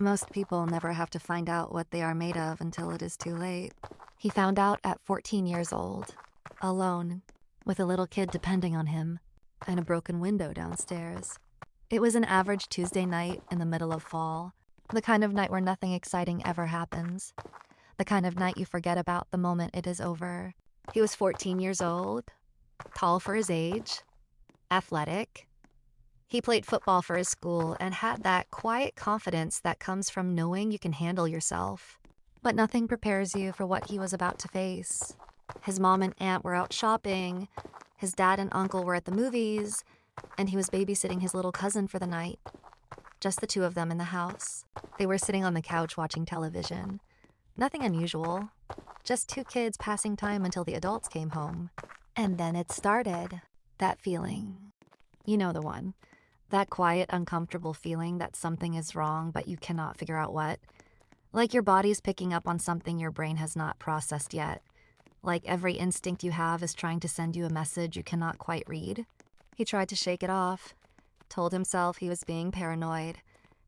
Most people never have to find out what they are made of until it is too late. He found out at 14 years old, alone, with a little kid depending on him, and a broken window downstairs. It was an average Tuesday night in the middle of fall, the kind of night where nothing exciting ever happens, the kind of night you forget about the moment it is over. He was 14 years old, tall for his age, athletic. He played football for his school and had that quiet confidence that comes from knowing you can handle yourself. But nothing prepares you for what he was about to face. His mom and aunt were out shopping, his dad and uncle were at the movies, and he was babysitting his little cousin for the night. Just the two of them in the house. They were sitting on the couch watching television. Nothing unusual, just two kids passing time until the adults came home. And then it started. That feeling. You know the one. That quiet, uncomfortable feeling that something is wrong, but you cannot figure out what. Like your body's picking up on something your brain has not processed yet. Like every instinct you have is trying to send you a message you cannot quite read. He tried to shake it off, told himself he was being paranoid,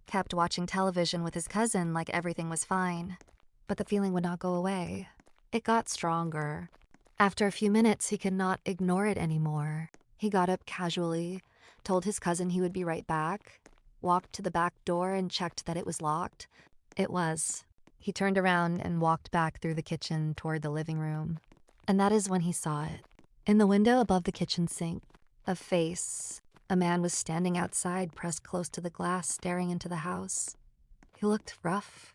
kept watching television with his cousin like everything was fine. But the feeling would not go away. It got stronger. After a few minutes, he could not ignore it anymore. He got up casually, told his cousin he would be right back, walked to the back door and checked that it was locked. It was. He turned around and walked back through the kitchen toward the living room. And that is when he saw it. In the window above the kitchen sink, a face. A man was standing outside, pressed close to the glass, staring into the house. He looked rough,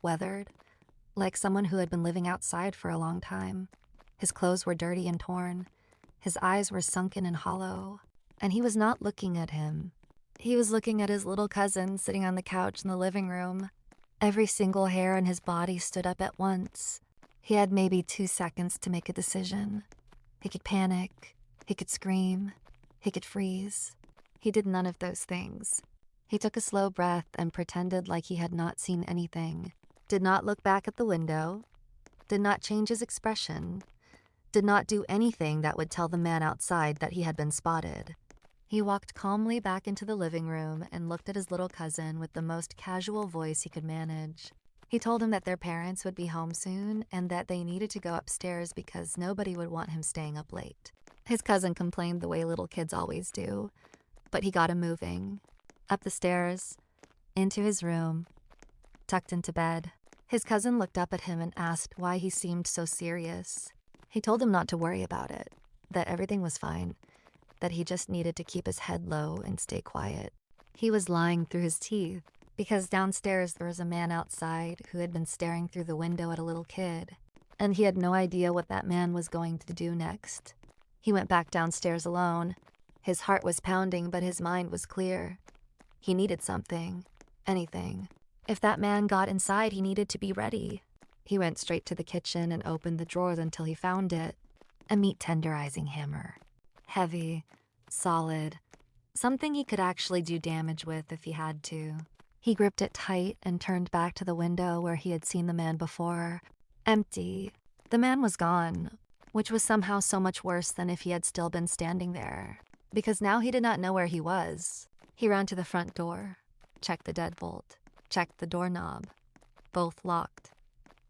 weathered, like someone who had been living outside for a long time. His clothes were dirty and torn. His eyes were sunken and hollow. And he was not looking at him. He was looking at his little cousin sitting on the couch in the living room. Every single hair on his body stood up at once. He had maybe 2 seconds to make a decision. He could panic. He could scream. He could freeze. He did none of those things. He took a slow breath and pretended like he had not seen anything. Did not look back at the window. Did not change his expression. Did not do anything that would tell the man outside that he had been spotted. He walked calmly back into the living room and looked at his little cousin with the most casual voice he could manage. He told him that their parents would be home soon and that they needed to go upstairs because nobody would want him staying up late. His cousin complained the way little kids always do, but he got him moving. Up the stairs, into his room, tucked into bed. His cousin looked up at him and asked why he seemed so serious. He told him not to worry about it, that everything was fine, that he just needed to keep his head low and stay quiet. He was lying through his teeth because downstairs there was a man outside who had been staring through the window at a little kid, and he had no idea what that man was going to do next. He went back downstairs alone. His heart was pounding, but his mind was clear. He needed something, anything. If that man got inside, he needed to be ready. He went straight to the kitchen and opened the drawers until he found it. A meat tenderizing hammer. Heavy, solid, something he could actually do damage with if he had to. He gripped it tight and turned back to the window where he had seen the man before. Empty. The man was gone, which was somehow so much worse than if he had still been standing there, because now he did not know where he was. He ran to the front door, checked the deadbolt, checked the doorknob. Both locked.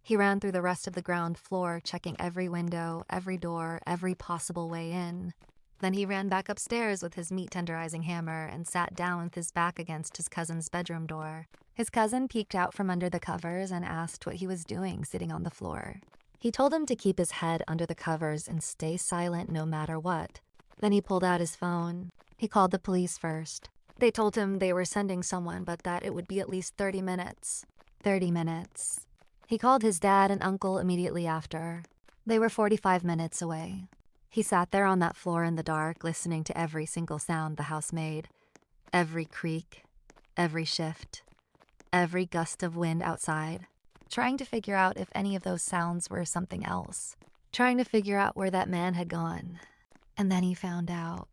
He ran through the rest of the ground floor, checking every window, every door, every possible way in. Then he ran back upstairs with his meat tenderizing hammer and sat down with his back against his cousin's bedroom door. His cousin peeked out from under the covers and asked what he was doing sitting on the floor. He told him to keep his head under the covers and stay silent no matter what. Then he pulled out his phone. He called the police first. They told him they were sending someone, but that it would be at least 30 minutes. 30 minutes. He called his dad and uncle immediately after. They were 45 minutes away. He sat there on that floor in the dark, listening to every single sound the house made. Every creak, every shift, every gust of wind outside. Trying to figure out if any of those sounds were something else. Trying to figure out where that man had gone. And then he found out.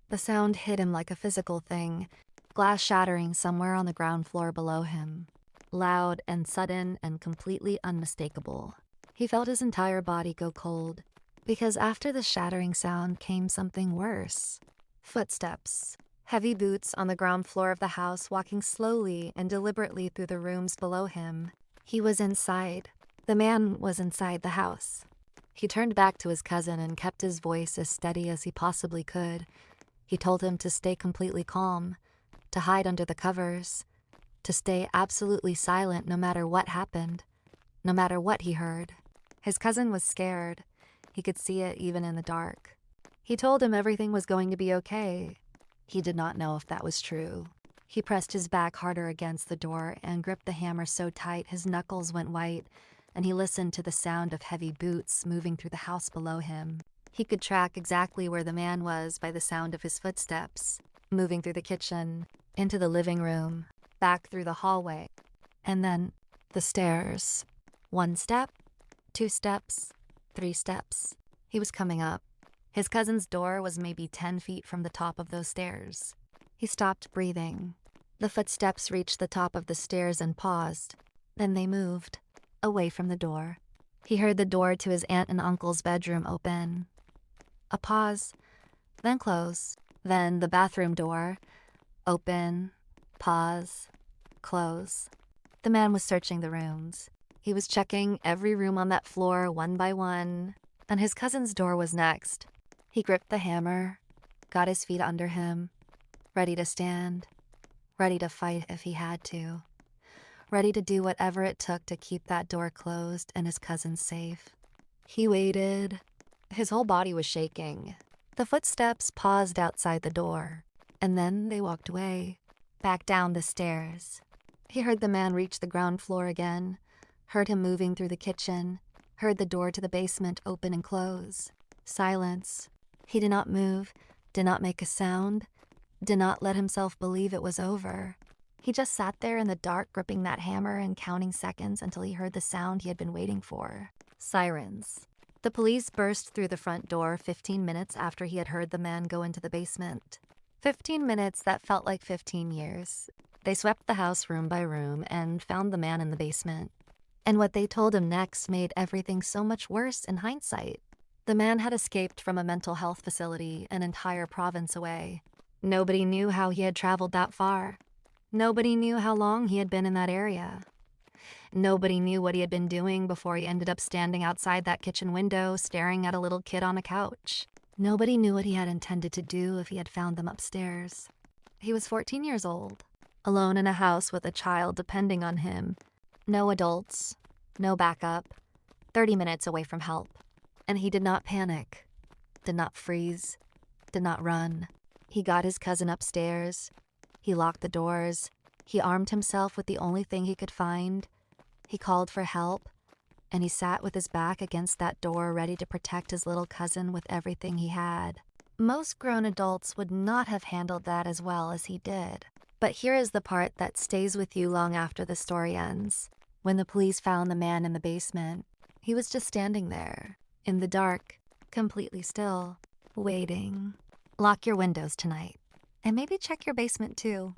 The sound hit him like a physical thing, glass shattering somewhere on the ground floor below him. Loud and sudden and completely unmistakable. He felt his entire body go cold, because after the shattering sound came something worse. Footsteps. Heavy boots on the ground floor of the house, walking slowly and deliberately through the rooms below him. He was inside. The man was inside the house. He turned back to his cousin and kept his voice as steady as he possibly could. He told him to stay completely calm, to hide under the covers, to stay absolutely silent no matter what happened, no matter what he heard. His cousin was scared. He could see it even in the dark. He told him everything was going to be okay. He did not know if that was true. He pressed his back harder against the door and gripped the hammer so tight his knuckles went white, and he listened to the sound of heavy boots moving through the house below him. He could track exactly where the man was by the sound of his footsteps, moving through the kitchen, into the living room, back through the hallway, and then the stairs. 1 step, 2 steps, 3 steps. He was coming up. His cousin's door was maybe 10 feet from the top of those stairs. He stopped breathing. The footsteps reached the top of the stairs and paused. Then they moved, away from the door. He heard the door to his aunt and uncle's bedroom open. A pause, then close. Then the bathroom door, open, pause, close. The man was searching the rooms. He was checking every room on that floor one by one, and his cousin's door was next. He gripped the hammer, got his feet under him, ready to stand, ready to fight if he had to, ready to do whatever it took to keep that door closed and his cousin safe. He waited. His whole body was shaking. The footsteps paused outside the door, and then they walked away, back down the stairs. He heard the man reach the ground floor again, heard him moving through the kitchen, heard the door to the basement open and close. Silence. He did not move, did not make a sound, did not let himself believe it was over. He just sat there in the dark, gripping that hammer and counting seconds until he heard the sound he had been waiting for. Sirens. The police burst through the front door 15 minutes after he had heard the man go into the basement. 15 minutes that felt like 15 years. They swept the house room by room and found the man in the basement. And what they told him next made everything so much worse in hindsight. The man had escaped from a mental health facility an entire province away. Nobody knew how he had traveled that far. Nobody knew how long he had been in that area. Nobody knew what he had been doing before he ended up standing outside that kitchen window staring at a little kid on a couch. Nobody knew what he had intended to do if he had found them upstairs. He was 14 years old, alone in a house with a child depending on him. No adults, no backup, 30 minutes away from help. And he did not panic, did not freeze, did not run. He got his cousin upstairs. He locked the doors. He armed himself with the only thing he could find. He called for help, and he sat with his back against that door ready to protect his little cousin with everything he had. Most grown adults would not have handled that as well as he did. But here is the part that stays with you long after the story ends. When the police found the man in the basement, he was just standing there, in the dark, completely still, waiting. Lock your windows tonight, and maybe check your basement too.